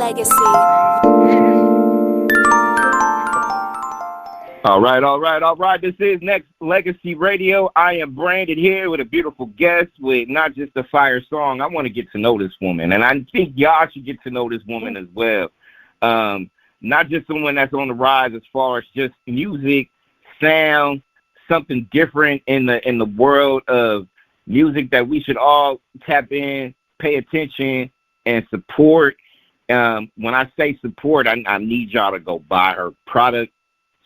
Legacy. All right. This is Next Legacy Radio. I am Brandon here with a beautiful guest with not just a fire song. I want to get to know this woman, and I think y'all should get to know this woman as well. Not just someone that's on the rise as far as just music, sound, something different in the world of music that we should all tap in, pay attention, and support. When I say support, I need y'all to go buy her product,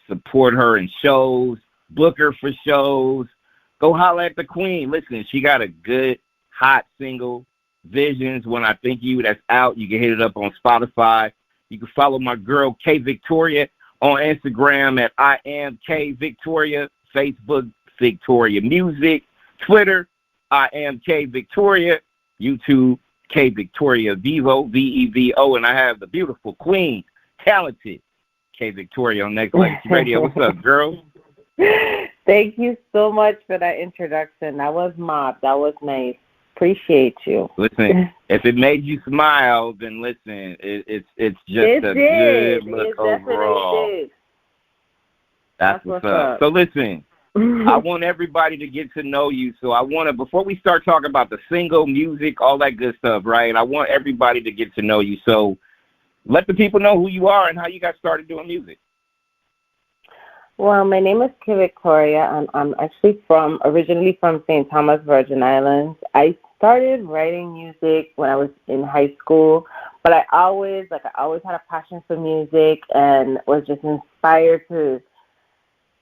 support her in shows, book her for shows, go holler at the queen. Listen, she got a good, hot single, Visions, When I Think You, that's out. You can hit it up on Spotify. You can follow my girl, K Victoria, on Instagram at I am K Victoria, Facebook, Victoria Music, Twitter, I am K Victoria, YouTube, K Victoria Vivo, Vevo, and I have the beautiful queen, talented K Victoria on Next Legacy Radio. What's up, girl? Thank you so much for that introduction. That was mob. That was nice. Appreciate you. Listen, if it made you smile, then listen, it's just a good look overall. Did. That's what's up. So listen, I want everybody to get to know you. So I want to, before we start talking about the single, music, all that good stuff, right? I want everybody to get to know you. So let the people know who you are and how you got started doing music. Well, my name is K Victoria, and I'm actually originally from St. Thomas, Virgin Islands. I started writing music when I was in high school, but I always had a passion for music and was just inspired to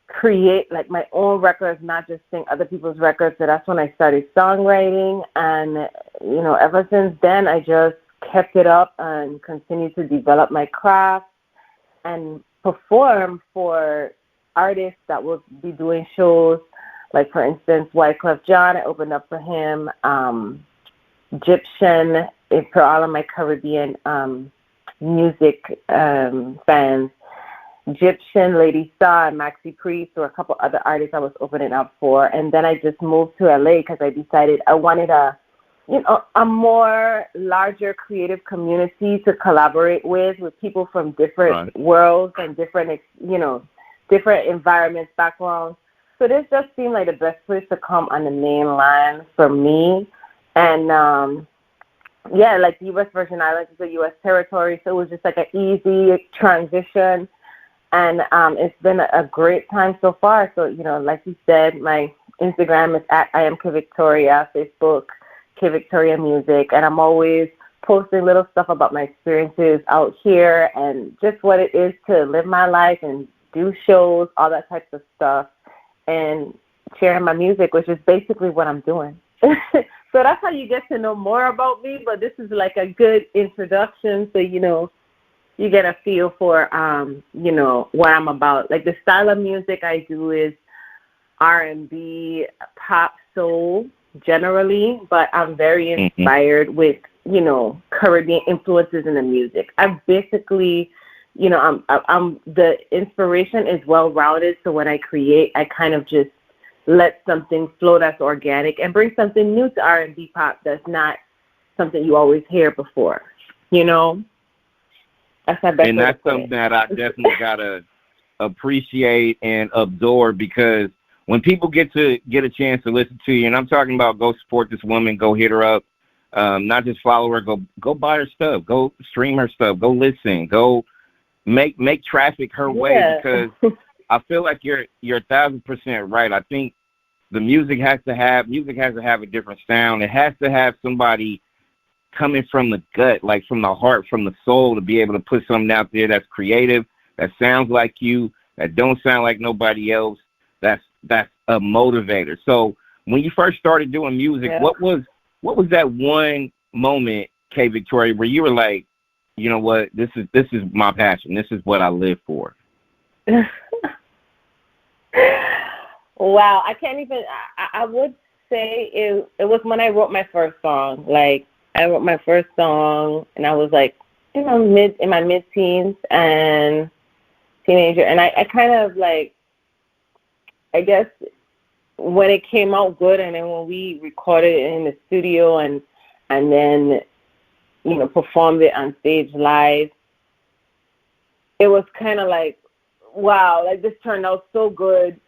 create like my own records, not just sing other people's records. So that's when I started songwriting, and ever since then I just kept it up and continued to develop my craft and perform for artists that will be doing shows. Like, for instance, Wyclef Jean, I opened up for him. Egyptian, for all of my Caribbean music fans. Egyptian, Lady Star, and Maxi Priest, or a couple other artists I was opening up for. And then I just moved to LA because I decided I wanted a more larger creative community to collaborate with people from different worlds and different environments, backgrounds. So this just seemed like the best place to come on the main line for me. And, like the U.S. Virgin Islands is a U.S. territory, so it was just like an easy transition. And it's been a great time so far. So, like you said, my Instagram is at I am K Victoria, Facebook, K Victoria Music, and I'm always posting little stuff about my experiences out here and just what it is to live my life and do shows, all that types of stuff, and sharing my music, which is basically what I'm doing. So that's how you get to know more about me, but this is like a good introduction so, you get a feel for, what I'm about. Like the style of music I do is R&B, pop, soul, generally, but I'm very inspired with, Caribbean influences in the music. I basically, I'm the inspiration is well-rounded, so when I create, I kind of just let something flow that's organic and bring something new to R&B pop that's not something you always hear before, That's my best. And that's something that I definitely got to appreciate and absorb, because when people get a chance to listen to you, and I'm talking about go support this woman, go hit her up, not just follow her, go buy her stuff, go stream her stuff, go listen, go make traffic her way, because I feel like you're 1,000% right. I think the music has to have a different sound. It has to have somebody coming from the gut, like from the heart, from the soul, to be able to put something out there that's creative, that sounds like you, that don't sound like nobody else. That's a motivator. So when you first started doing music, what was that one moment, K Victoria, where you were like, you know what, this is my passion. This is what I live for. Wow, I can't even. I would say it was when I wrote my first song. Like, I wrote my first song, and I was like in my mid-teens and teenager, and I kind of like, I guess when it came out good, and then when we recorded it in the studio, and then performed it on stage live, it was kind of like, wow, like this turned out so good.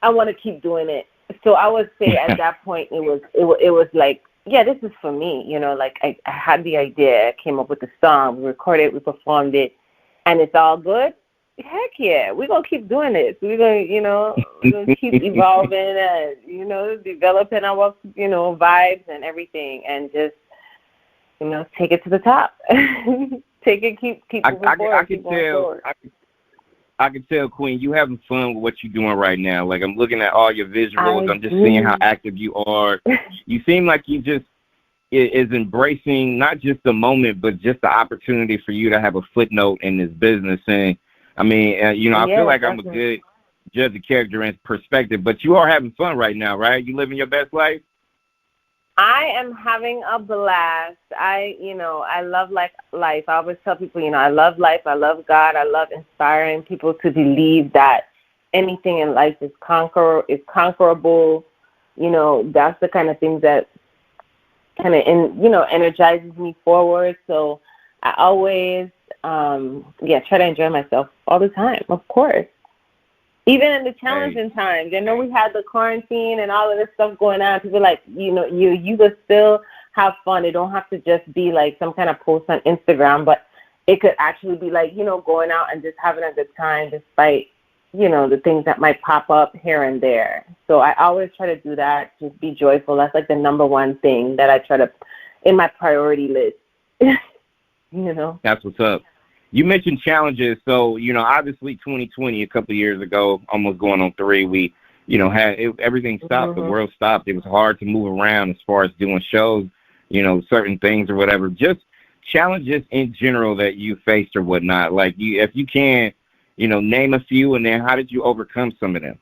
I want to keep doing it. So I would say at that point it was like, yeah, this is for me. Like I had the idea, I came up with the song, we recorded it, we performed it, and it's all good. Heck yeah, we're gonna keep doing this. We're gonna keep evolving and developing our vibes and everything, and just take it to the top. Take it, keep moving forward. I can tell, Queen, you having fun with what you're doing right now. Like, I'm looking at all your visuals. I'm just seeing how active you are. You seem like you just is embracing not just the moment, but just the opportunity for you to have a footnote in this business. And, I mean, I feel like I'm a good judge of character and perspective, but you are having fun right now, right? You living your best life? I am having a blast. I love life. I always tell people, I love life. I love God. I love inspiring people to believe that anything in life is conquerable. That's the kind of things that kind of, energizes me forward. So I always, try to enjoy myself all the time, of course. Even in the challenging times, we had the quarantine and all of this stuff going on. People like, you will still have fun. It don't have to just be like some kind of post on Instagram, but it could actually be like, going out and just having a good time despite, the things that might pop up here and there. So I always try to do that, just be joyful. That's like the number one thing that I try to, in my priority list, That's what's up. You mentioned challenges, so, obviously 2020, a couple of years ago, almost going on 3, we, everything stopped, the world stopped. It was hard to move around as far as doing shows, certain things or whatever. Just challenges in general that you faced or whatnot. Like, if you can, name a few, and then how did you overcome some of them?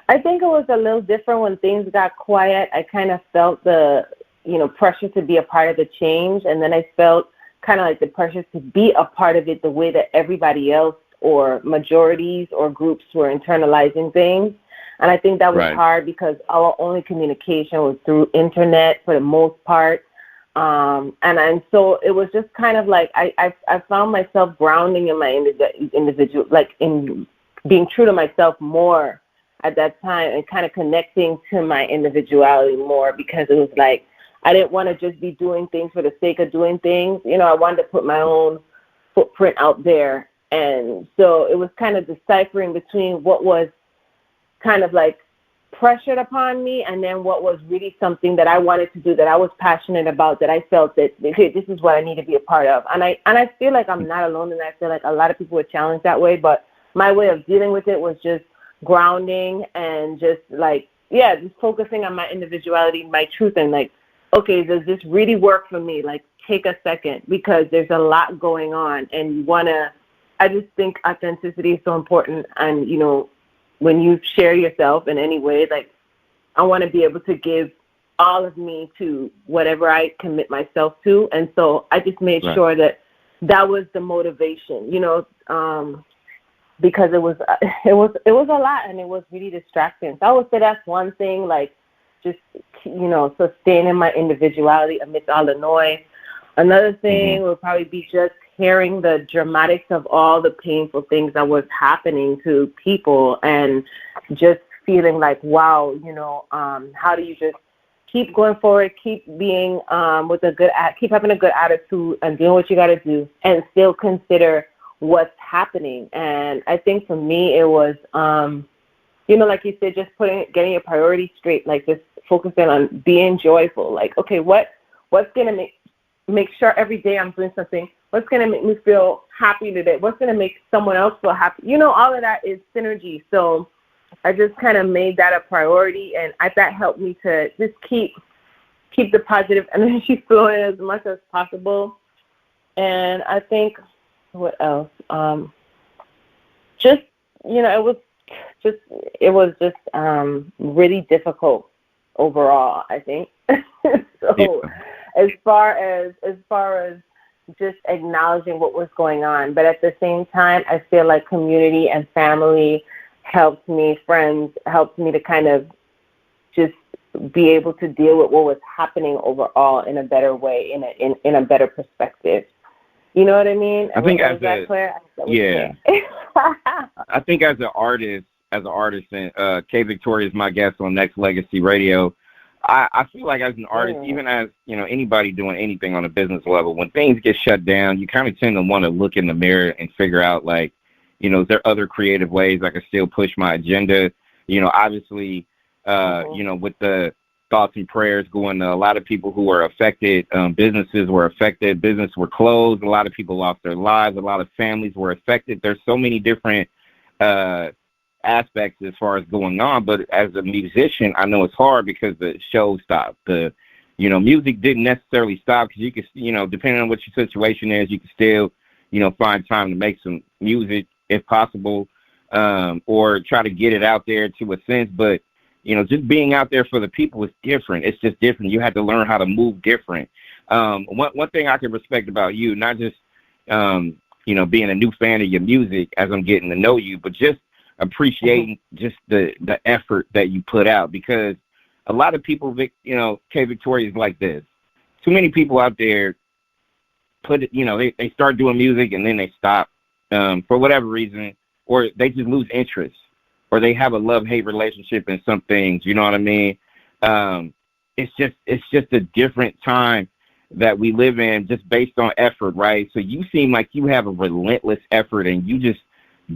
I think it was a little different when things got quiet. I kind of felt the, pressure to be a part of the change, and then I felt kind of like the pressure to be a part of it the way that everybody else or majorities or groups were internalizing things. And I think that was hard because our only communication was through internet for the most part. And so it was just kind of like I found myself grounding in my individual, like in being true to myself more at that time and kind of connecting to my individuality more, because it was like I didn't want to just be doing things for the sake of doing things. I wanted to put my own footprint out there. And so it was kind of deciphering between what was kind of like pressured upon me and then what was really something that I wanted to do, that I was passionate about, that I felt that, okay, this is what I need to be a part of. And I feel like I'm not alone, and I feel like a lot of people were challenged that way. But my way of dealing with it was just grounding and just like, just focusing on my individuality, my truth, and like, okay, does this really work for me? Like, take a second, because there's a lot going on, and I just think authenticity is so important. And, when you share yourself in any way, like, I want to be able to give all of me to whatever I commit myself to. And so I just made sure that was the motivation, because it was a lot, and it was really distracting. So I would say that's one thing, like, just, sustaining my individuality amidst all the noise. Another thing would probably be just hearing the dramatics of all the painful things that was happening to people, and just feeling like, wow, how do you just keep going forward, keep being keep having a good attitude and doing what you got to do, and still consider what's happening. And I think for me it was, like you said, just getting your priorities straight, like just focusing on being joyful. Like, okay, what's going to make sure every day I'm doing something? What's going to make me feel happy today? What's going to make someone else feel happy? All of that is synergy. So I just kind of made that a priority, and that helped me to just keep the positive energy flowing as much as possible. And I think, what else? Just, it was just really difficult overall, I think. So as far as just acknowledging what was going on, but at the same time, I feel like community and family helped me, friends helped me to kind of just be able to deal with what was happening overall in a better way, in a better perspective. You know what I mean? I think as that clear? Yeah. I think as an artist, and K Victoria is my guest on Next Legacy Radio. I feel like as an artist, even as, you know, anybody doing anything on a business level, when things get shut down, you kind of tend to want to look in the mirror and figure out, like, you know, is there other creative ways I can still push my agenda? You know, obviously, you know, with the thoughts and prayers going to a lot of people who were affected, businesses were affected, businesses were closed, a lot of people lost their lives, a lot of families were affected. There's so many different aspects as far as going on, but as a musician, I know it's hard because the show stopped. The, you know, music didn't necessarily stop because you could, you know, depending on what your situation is, you can still, you know, find time to make some music if possible, or try to get it out there to a sense. But, you know, just being out there for the people is different. It's just different. You had to learn how to move different. One thing I can respect about you, not just, you know, being a new fan of your music as I'm getting to know you, but just appreciating just the effort that you put out, because a lot of people, you know, K Victoria is like this. Too many people out there put it, you know, they start doing music and then they stop for whatever reason, or they just lose interest, or they have a love-hate relationship in some things. You know what I mean? It's just a different time that we live in, just based on effort, right? So you seem like you have a relentless effort and you just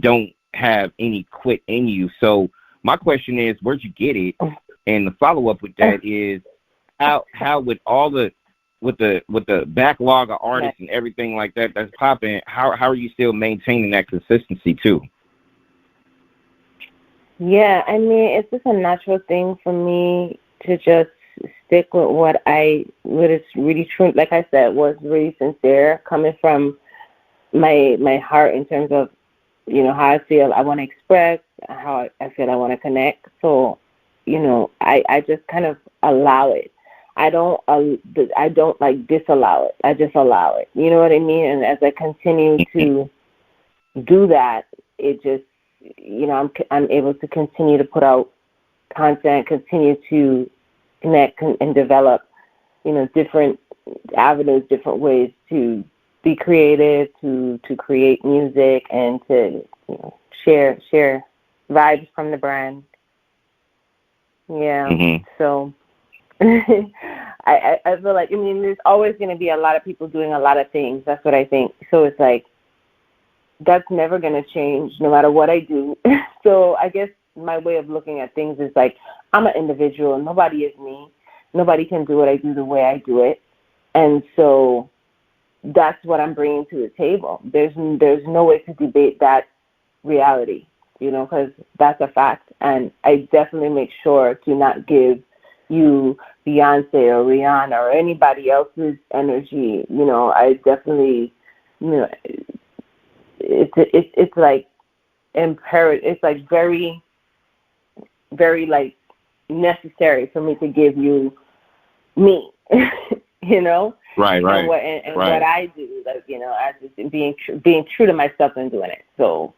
don't have any quit in you. So my question is, where'd you get it? And the follow-up with that is, how with all the with the backlog of artists and everything like that that's popping, how are you still maintaining that consistency too? Yeah, I mean, it's just a natural thing for me to just stick with what is really true. Like I said, was really sincere, coming from my heart in terms of, you know, how I feel I want to express, how I feel I want to connect. So, you know, I just kind of allow it. I don't like disallow it. I just allow it. You know what I mean? And as I continue to do that, it just, you know, I'm able to continue to put out content, continue to connect and develop, you know, different avenues, different ways to be creative, to create music, and to, you know, share vibes from the brand. Yeah. So I feel like, I mean, there's always going to be a lot of people doing a lot of things. That's what I think. So it's like, that's never going to change no matter what I do. So I guess my way of looking at things is like, I'm an individual. Nobody is me. Nobody can do what I do the way I do it. And so that's what I'm bringing to the table. There's no way to debate that reality, you know, because that's a fact. And I definitely make sure to not give you Beyonce or Rihanna or anybody else's energy. You know, I definitely, you know, it's like imperative. It's like very, very like necessary for me to give you me. You know, right. And what I do, like, you know, I just being true to myself and doing it. So,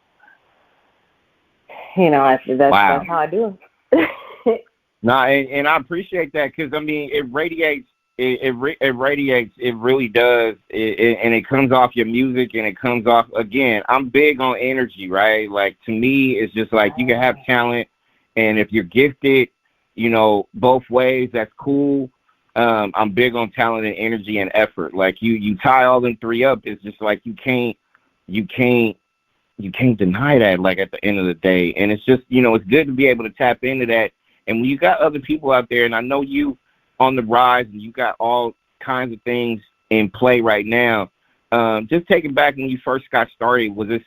you know, that's how I do it. No, and I appreciate that, because I mean, it radiates. It radiates. It really does. And it comes off your music, and it comes off, again, I'm big on energy, right? Like, to me, it's just like, you can have talent, and if you're gifted, you know, both ways, that's cool. I'm big on talent and energy and effort. Like, you tie all them three up, it's just like you can't deny that, like, at the end of the day. And it's just, you know, it's good to be able to tap into that. And when you got other people out there, and I know you on the rise, and you got all kinds of things in play right now, just taking back when you first got started, was it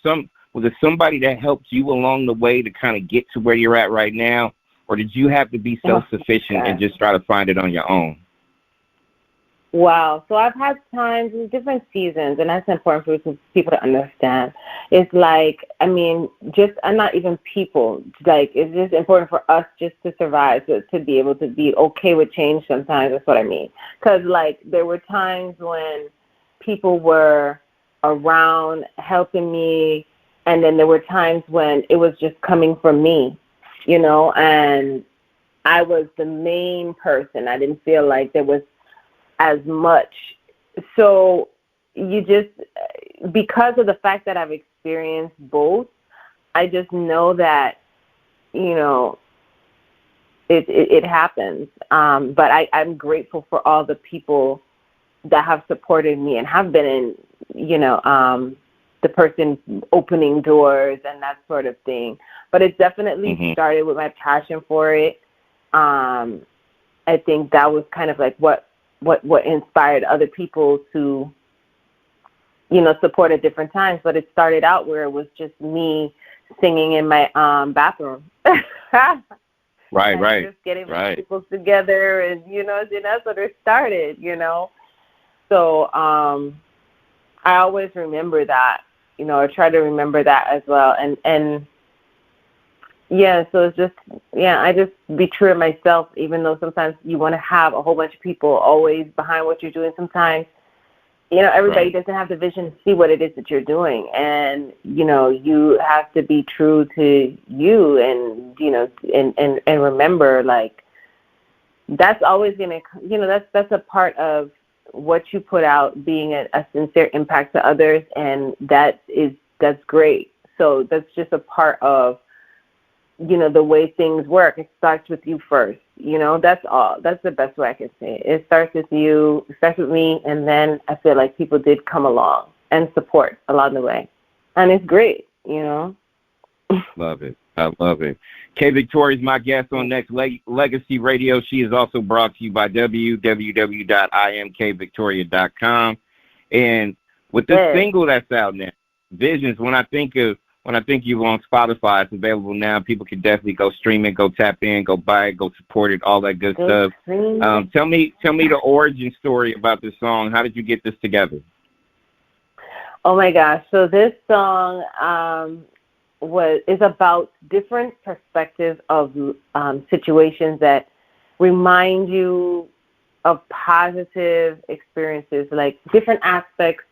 somebody that helped you along the way to kind of get to where you're at right now? Or did you have to be self-sufficient and just try to find it on your own? Wow. So I've had times in different seasons, and that's important for people to understand. It's like, I mean, just, I'm not even people. Like, it's just important for us just to survive, to be able to be okay with change sometimes. That's what I mean. Because, like, there were times when people were around helping me, and then there were times when it was just coming from me, you know, and I was the main person. I didn't feel like there was as much. So you just, because of the fact that I've experienced both, I just know that, you know, it happens. But I'm grateful for all the people that have supported me and have been in, you know, the person opening doors and that sort of thing. But it definitely started with my passion for it. I think that was kind of like what inspired other people to, you know, support at different times. But it started out where it was just me singing in my bathroom. Right. Just getting my people together, and, you know, and that's what it started, you know. So I always remember that, you know, I try to remember that as well. And yeah, so it's just, yeah, I just be true to myself, even though sometimes you want to have a whole bunch of people always behind what you're doing. Sometimes, you know, everybody doesn't have the vision to see what it is that you're doing. And, you know, you have to be true to you and, you know, and remember, like, that's always going to, you know, that's a part of what you put out, being a sincere impact to others. And that's great. So that's just a part of, you know, the way things work. It starts with you first, you know, that's all. That's the best way I can say it. It starts with you, it starts with me, and then I feel like people did come along and support along the way. And it's great, you know. Love it. I love it. K Victoria is my guest on Next Legacy Radio. She is also brought to you by www.imkvictoria.com. And with this single that's out now, Visions, when I think you on Spotify, it's available now. People can definitely go stream it, go tap in, go buy it, go support it, all that good stuff. Tell me the origin story about this song. How did you get this together? Oh my gosh! So this song is about different perspectives of situations that remind you of positive experiences, like different aspects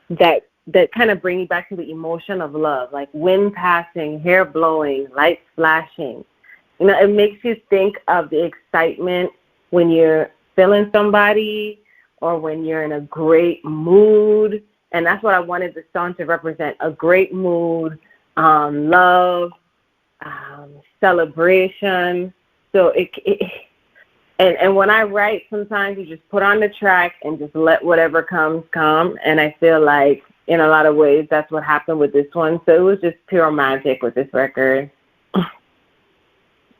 that kind of bring you back to the emotion of love, like wind passing, hair blowing, lights flashing. You know, it makes you think of the excitement when you're feeling somebody or when you're in a great mood. And that's what I wanted the song to represent, a great mood, love, celebration. So and when I write, sometimes you just put on the track and just let whatever come. And I feel like in a lot of ways that's what happened with this one. So it was just pure magic with this record.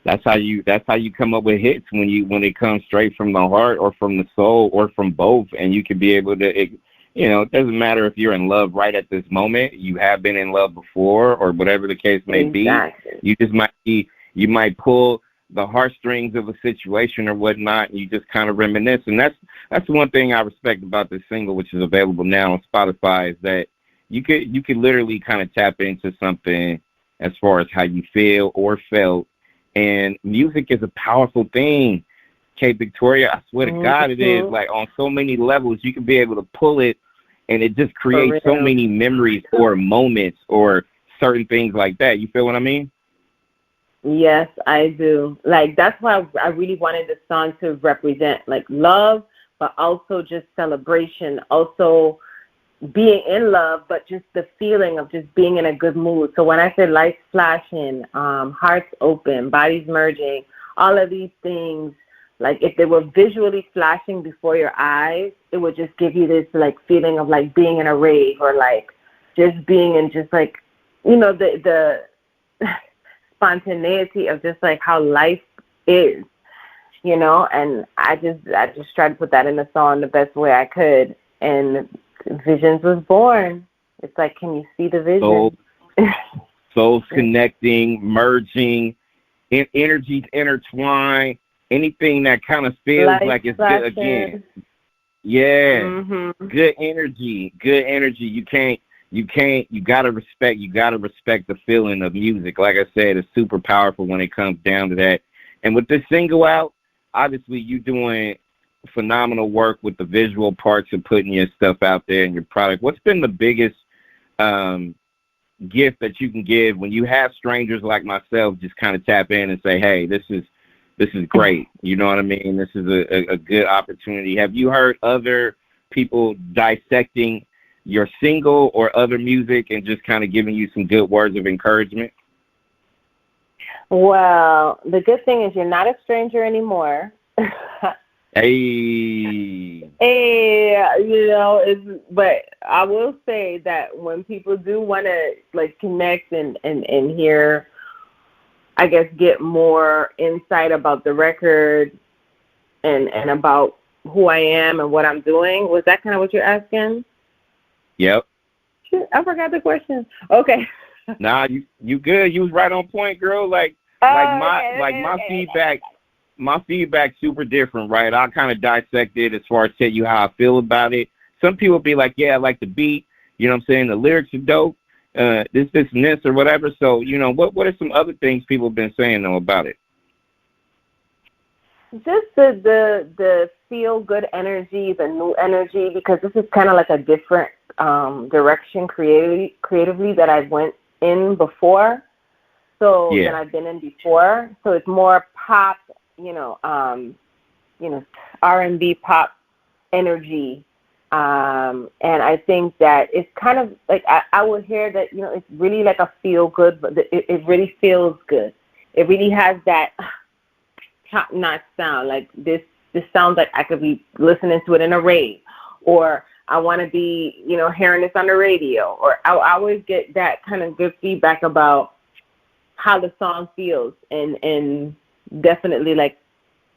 That's how you come up with hits, when it comes straight from the heart or from the soul or from both. And you can be able to, you know, it doesn't matter if you're in love right at this moment, you have been in love before, or whatever the case may be. You just you might pull the heartstrings of a situation or whatnot, and you just kind of reminisce. And that's one thing I respect about this single, which is available now on Spotify, is that you could literally kind of tap into something as far as how you feel or felt. And music is a powerful thing, K Victoria. I swear to God, it is. Like, on so many levels, you can be able to pull it, and it just creates so many memories or moments or certain things like that. You feel what I mean? Yes, I do. Like, that's why I really wanted the song to represent, like, love, but also just celebration, also being in love, but just the feeling of just being in a good mood. So when I said lights flashing, hearts open, bodies merging, all of these things, like, if they were visually flashing before your eyes, it would just give you this, like, feeling of, like, being in a rave, or, like, just being in just, like, you know, the spontaneity of just, like, how life is, you know. And I just tried to put that in the song the best way I could, and Visions was born. It's like, can you see the vision? Souls connecting, merging, energies intertwined, anything that kind of feels like it's good again. Yeah, good energy. You gotta respect the feeling of music. Like I said, it's super powerful when it comes down to that. And with this single out, obviously you doing phenomenal work with the visual parts of putting your stuff out there and your product. What's been the biggest gift that you can give when you have strangers like myself just kind of tap in and say, hey, this is this is great. You know what I mean? This is a good opportunity. Have you heard other people dissecting your single or other music and just kind of giving you some good words of encouragement? Well, the good thing is you're not a stranger anymore. Hey, but I will say that when people do want to like connect and hear, I guess, get more insight about the record and about who I am and what I'm doing. Was that kind of what you're asking? Yep. Shit, I forgot the question. Okay. Nah, you good. You was right on point, girl. My feedback. My feedback's super different, right? I kind of dissect it as far as tell you how I feel about it. Some people be like, yeah, I like the beat. You know what I'm saying? The lyrics are dope. This, and this, or whatever. So, what are some other things people have been saying, though, about it? Just the feel-good energy, the new energy, because this is kind of like a different direction creatively that I went in before. So than I've been in before. So it's more pop, R&B pop energy. And I think that it's kind of like I would hear that, it's really like a feel good, but it really feels good. It really has that top-notch sound. Like this sounds like I could be listening to it in a rave, or I want to be, hearing this on the radio, or I always get that kind of good feedback about how the song feels, and definitely like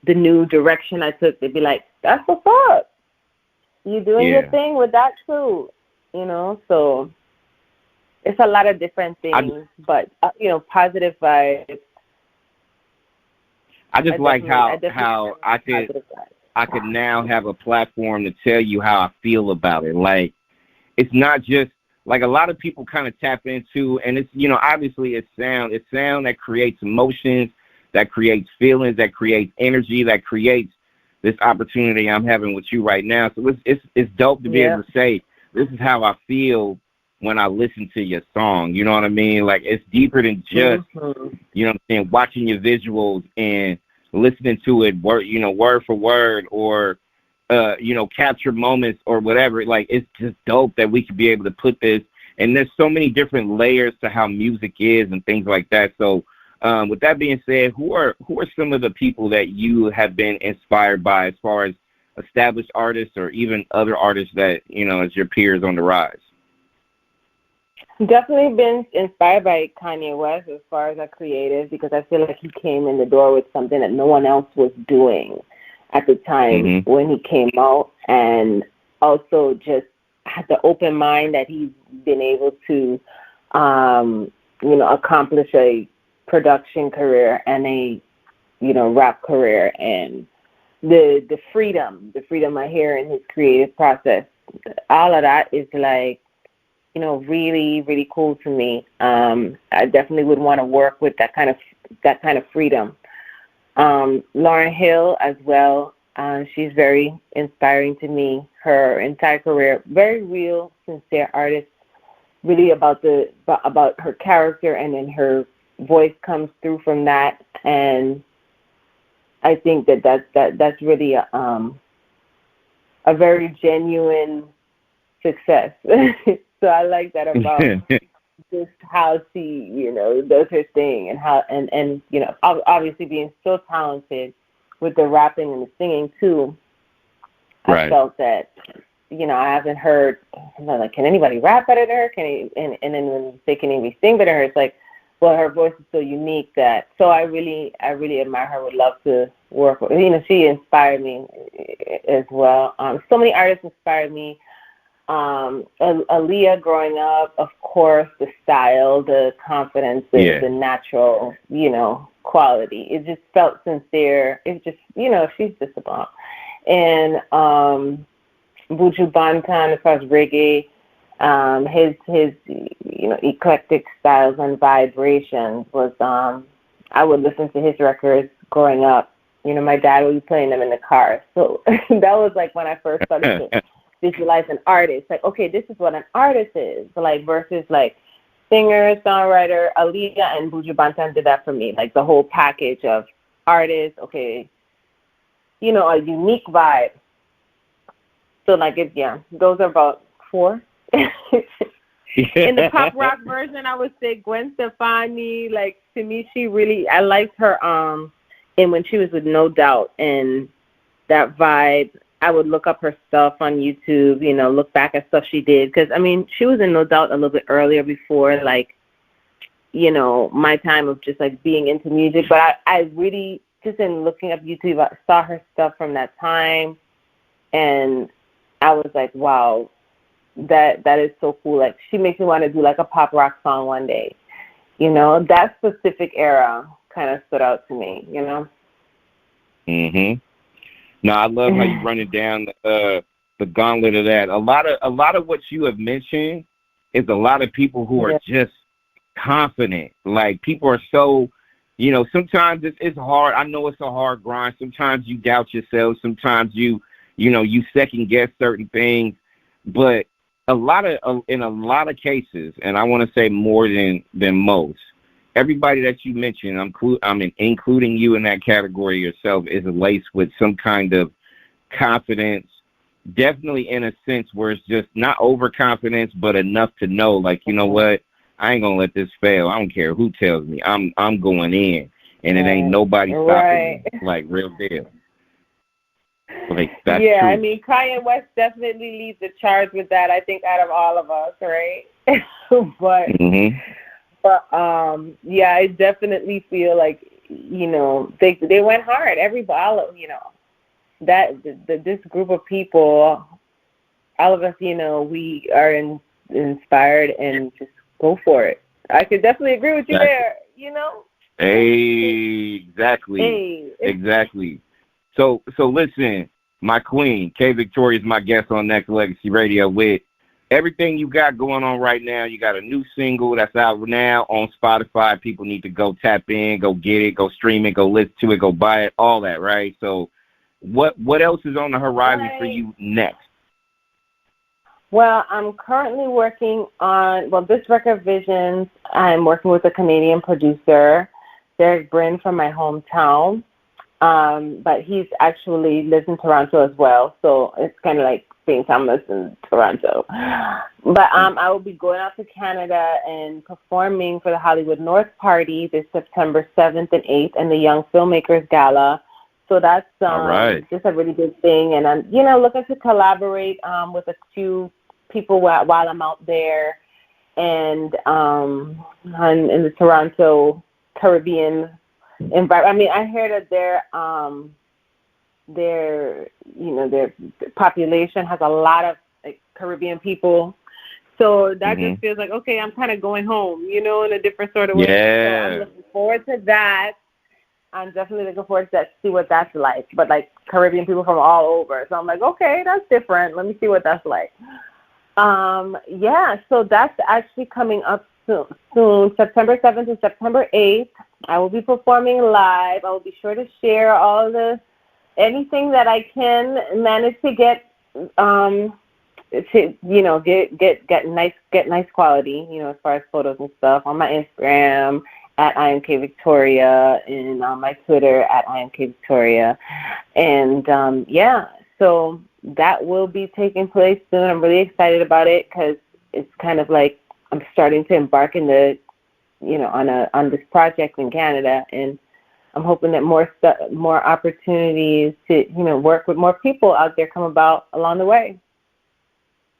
the new direction I took. They'd be like, "That's what's up. You doing your thing with that too," So it's a lot of different things, but positive vibes. I just like how I could now have a platform to tell you how I feel about it. Like, it's not just like a lot of people kind of tap into, and it's, obviously it's sound that creates emotions, that creates feelings, that creates energy, that creates this opportunity I'm having with you right now. So it's dope to be able to say, this is how I feel when I listen to your song. You know what I mean? Like, it's deeper than just, watching your visuals and listening to it word for word, or capture moments or whatever. Like, it's just dope that we could be able to put this, and there's so many different layers to how music is and things like that. So with that being said, who are some of the people that you have been inspired by as far as established artists or even other artists that, as your peers on the rise? Definitely been inspired by Kanye West as far as a creative, because I feel like he came in the door with something that no one else was doing at the time when he came out, and also just had the open mind that he's been able to, accomplish a production career and a, rap career, and the freedom I hear in his creative process. All of that is like, really, really cool to me. I definitely would want to work with that kind of freedom. Lauryn Hill as well. She's very inspiring to me. Her entire career, very real, sincere artist. Really about her character, and then her voice comes through from that. And I think that's really a very genuine success. So I like that about just how she, does her thing, and how, and obviously being so talented with the rapping and the singing too. Right. I felt that, I haven't heard, like, can anybody rap better than her? And then when you say, can anybody sing better than her? It's like, well, her voice is so unique that, so I really admire her, would love to work with her. She inspired me as well. So many artists inspired me. Aaliyah growing up, of course, the style, the confidence, the natural, quality. It just felt sincere. It just, she's just a bomb. And Buju Banton, as far as reggae, his eclectic styles and vibrations was, I would listen to his records growing up. My dad would be playing them in the car. So that was like when I first started to visualize an artist. Like, okay, this is what an artist is. Like, versus like singer, songwriter. Aaliyah and Buju Banton did that for me. Like the whole package of artist, okay, you know, a unique vibe. So like those are about 4. In the pop rock version, I would say Gwen Stefani. Like, to me, I liked her and when she was with No Doubt and that vibe. I would look up her stuff on YouTube, you know, look back at stuff she did. Because, I mean, she was in No Doubt a little bit earlier before, like, you know, my time of just, like, being into music. But I really, just in looking up YouTube, I saw her stuff from that time. And I was like, wow, that is so cool. Like, she makes me want to do, like, a pop rock song one day. You know, that specific era kind of stood out to me, you know? Mm-hmm. No, I love how you running down the gauntlet of that. A lot of what you have mentioned is a lot of people who are just confident. Like, people are so, you know, sometimes it's hard. I know it's a hard grind. Sometimes you doubt yourself. Sometimes you second guess certain things. But in a lot of cases, and I want to say more than most, everybody that you mentioned, including you in that category yourself, is laced with some kind of confidence, definitely in a sense where it's just not overconfidence, but enough to know, like, you know what, I ain't going to let this fail. I don't care who tells me. I'm going in, and it ain't nobody stopping me, like, real deal. Like, that's true. I mean, Kanye West definitely leads the charge with that, I think, out of all of us, right? But... Mm-hmm. But, I definitely feel like, you know, they went hard. Everybody, you know, this group of people, all of us, you know, we are inspired and just go for it. I could definitely agree with you there, you know? Exactly. So listen, my queen, K Victoria is my guest on Next Legacy Radio with everything you got going on right now. You got a new single that's out now on Spotify. People need to go tap in, go get it, go stream it, go listen to it, go buy it, all that, right? So what else is on the horizon for you next? Well, I'm currently working on, this Record Visions. I'm working with a Canadian producer, Derek Bryn, from my hometown. But he's actually lives in Toronto as well. So it's kind of like St. Thomas in Toronto. But I will be going out to Canada and performing for the Hollywood North Party this September 7th and 8th and the Young Filmmakers Gala. So that's just a really big thing. And I'm, you know, looking to collaborate with a few people while I'm out there and in the Toronto Caribbean environment. I mean, I heard that their population has a lot of like Caribbean people, so that just feels like, okay, I'm kind of going home, you know, in a different sort of way. So I'm looking forward to that. I'm definitely looking forward to that, to see what that's like. But like Caribbean people from all over, so I'm like, okay, that's different. Let me see what that's like. So that's actually coming up soon, September 7th and September 8th. I will be performing live. I will be sure to share anything that I can manage to get get nice quality, you know, as far as photos and stuff, on my Instagram at @IamKVictoria and on my Twitter at @IamKVictoria. And so that will be taking place soon. I'm really excited about it because it's kind of like I'm starting to embark on this project in Canada, and I'm hoping that more opportunities to, you know, work with more people out there come about along the way.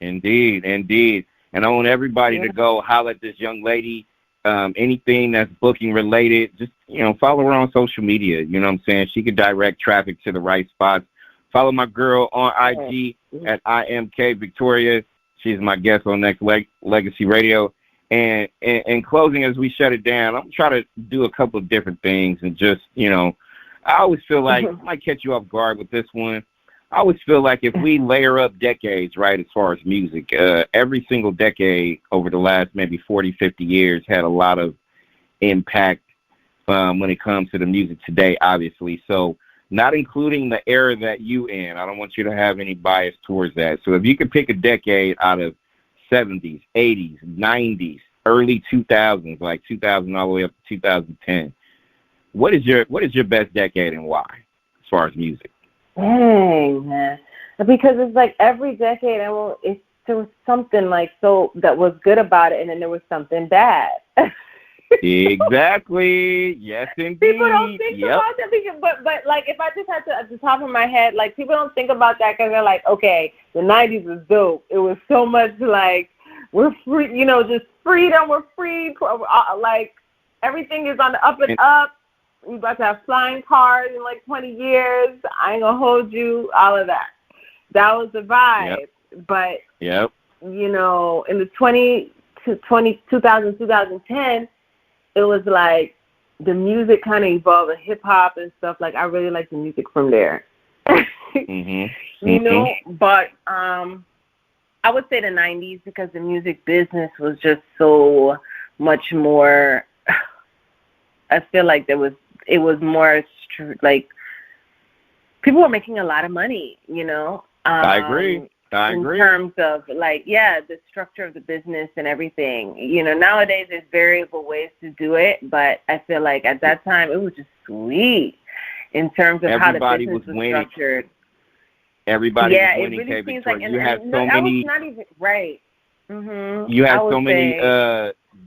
Indeed. And I want everybody to go holler at this young lady. Anything that's booking related, just, you know, follow her on social media. You know what I'm saying? She could direct traffic to the right spots. Follow my girl on IG at @IamKVictoria. She's my guest on Next Legacy Radio. And in closing, as we shut it down, I'm trying to do a couple of different things. And just, you know, I always feel like, I might catch you off guard with this one. I always feel like if we layer up decades, right, as far as music, every single decade over the last maybe 40, 50 years had a lot of impact when it comes to the music today, obviously. So not including the era that you in. I don't want you to have any bias towards that. So if you could pick a decade out of 70s, 80s, 90s, early 2000s, like 2000 all the way up to 2010, What is your best decade and why, as far as music? Dang, man. Because it's like every decade, there was something like so that was good about it, and then there was something bad. Exactly. Yes, indeed. People don't think about that, but like if I just had to at the top of my head, like people don't think about that because they're like, okay, the 90s was dope. It was so much like we're free, just freedom. We're free. Like everything is on the up and up. You about to have flying cars in like 20 years. I ain't gonna hold you. All of that. That was the vibe. Yep. But yep. In the 2010. It was like the music kind of evolved, the hip hop and stuff. Like I really like the music from there. But I would say the 90s because the music business was just so much more. I feel like it was more like people were making a lot of money. I agree. In terms of the structure of the business and everything. Nowadays there's variable ways to do it, but I feel like at that time it was just sweet in terms of how the business was structured. Everybody was winning. It really seems like you had so many. Not even right. Mm-hmm. You had so many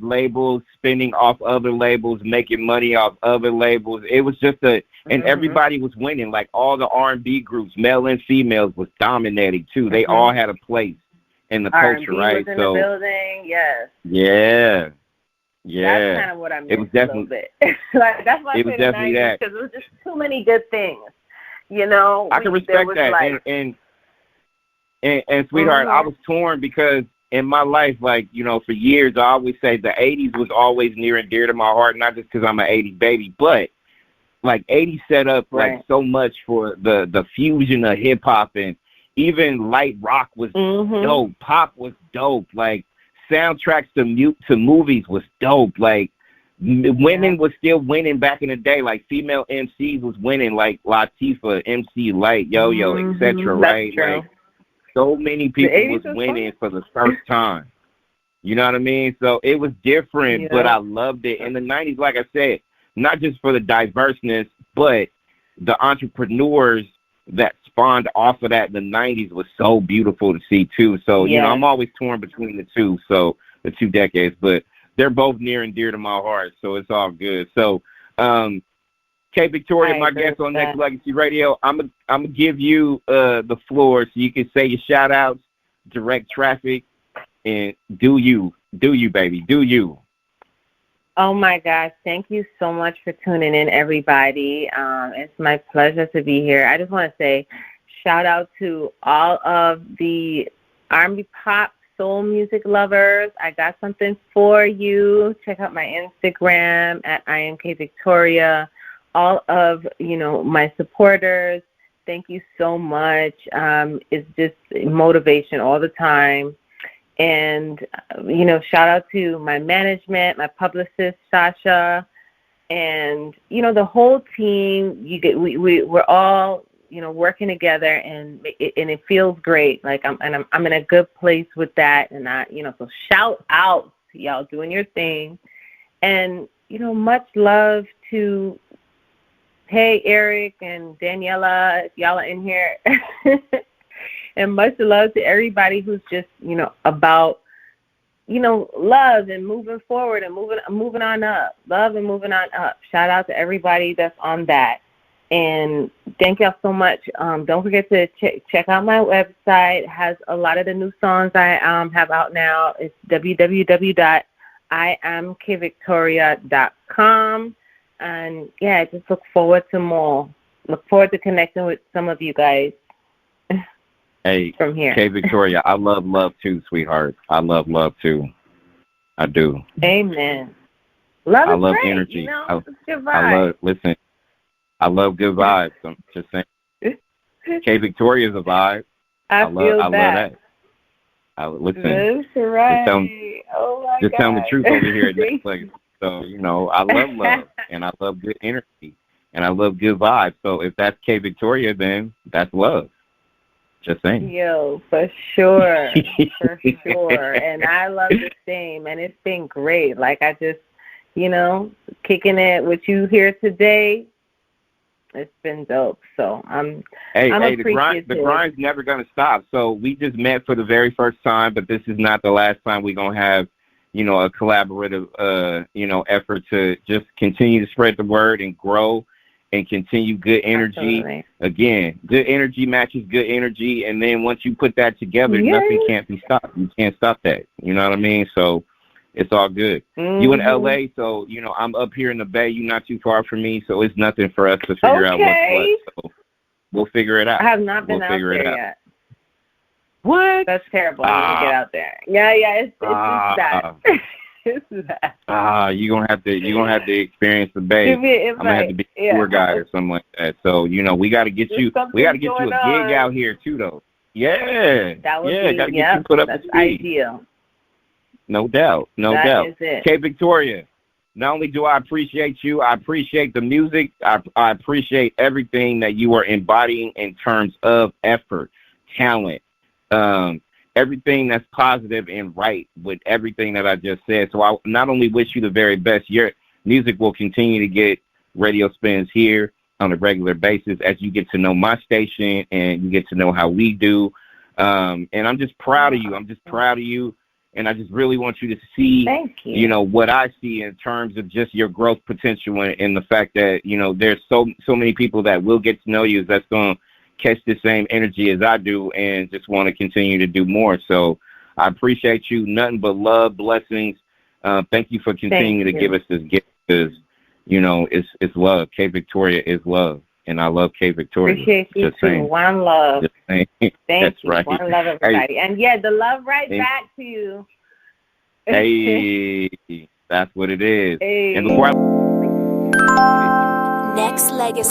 labels spinning off other labels, making money off other labels. It was just and everybody was winning. Like all the R&B groups, male and females, was dominating too. They all had a place in the culture, right? Was in the building, yes. Yeah. That's kind of what I meant. It was definitely a little bit. That's why I said the 90s, because it was just too many good things. I can respect that. And sweetheart, I was torn because in my life, for years, I always say the 80s was always near and dear to my heart, not just because I'm an 80s baby, but 80s set up so much for the fusion of hip hop, and even light rock was dope. Pop was dope. Soundtracks to movies was dope. Women was still winning back in the day. Female MCs was winning, like Latifah, MC Light, Yo-Yo, etc. Right? True. So many people was winning for the first time. You know what I mean? So it was different, but I loved it. In the 90s, like I said, not just for the diverseness, but the entrepreneurs that spawned off of that in the 90s was so beautiful to see, too. So, I'm always torn between the two, the two decades, but they're both near and dear to my heart, so it's all good. So, K. Victoria, my guest on Next Legacy Radio, I'm gonna give you the floor so you can say your shout-outs, direct traffic, and do you, baby, do you. Oh, my gosh. Thank you so much for tuning in, everybody. It's my pleasure to be here. I just want to say shout-out to all of the R&B pop soul music lovers. I got something for you. Check out my Instagram at IamKVictoria. All of, my supporters, thank you so much. It's just motivation all the time. And, shout out to my management, my publicist, Sasha, and, the whole team. We're all, working together, and it feels great. I'm in a good place with that. And so shout out to y'all doing your thing. And, much love to, hey, Eric and Danielle, if y'all are in here. And much love to everybody who's just, about, love and moving forward and moving on up. Love and moving on up. Shout out to everybody that's on that. And thank y'all so much. Don't forget to check out my website. It has a lot of the new songs I have out now. It's www.IamKVictoria.com. And, just look forward to more. Look forward to connecting with some of you guys. Hey, from here. K. Victoria, I love too, sweetheart. I love too. I do. Amen. I love great. Energy. It's good vibes. I love good vibes. I'm just saying. K. Victoria's a vibe. I love that. Listen. That's right. Just tell me the truth over here at Netflix. So, I love and I love good energy, and I love good vibes. So if that's K. Victoria, then that's love. Just saying. Yo, for sure. For sure. And I love the same, and it's been great. I just kicking it with you here today. It's been dope. So I'm appreciative. The grind's never going to stop. So we just met for the very first time, but this is not the last time we're going to have, a collaborative, effort to just continue to spread the word and grow and continue good energy. Absolutely. Again, good energy matches good energy. And then once you put that together, nothing can't be stopped. You can't stop that. You know what I mean? So it's all good. Mm-hmm. You in L.A., so, I'm up here in the Bay. You're not too far from me, so it's nothing for us to figure out what's what. So we'll figure it out. I have not been out there yet. What? That's terrible. I need to get out there. Yeah, it's bad. It's bad. You're gonna have to experience the Bay. I'm gonna have to be a tour guide or something like that. So, we gotta get you a gig out here too though. Yeah. That would be gotta get you put up that's to speed. ideal. No doubt. That is it. Okay, Victoria, not only do I appreciate you, I appreciate the music. I appreciate everything that you are embodying in terms of effort, talent, everything that's positive and right with everything that I just said. So I not only wish you the very best. Your music will continue to get radio spins here on a regular basis as you get to know my station and you get to know how we do. And I'm just proud of you. And I just really want you to see, what I see in terms of just your growth potential and the fact that, there's so many people that will get to know you that's going to catch the same energy as I do and just want to continue to do more. So I appreciate you. Nothing but love, blessings. Thank you for continuing to give us this gift because, it's love. K Victoria is love. And I love K Victoria. Appreciate you too. Saying. One love. Thank That's you. Right. One love, everybody. Hey. And the love back to you. Hey, that's what it is. Hey. And before Next Legacy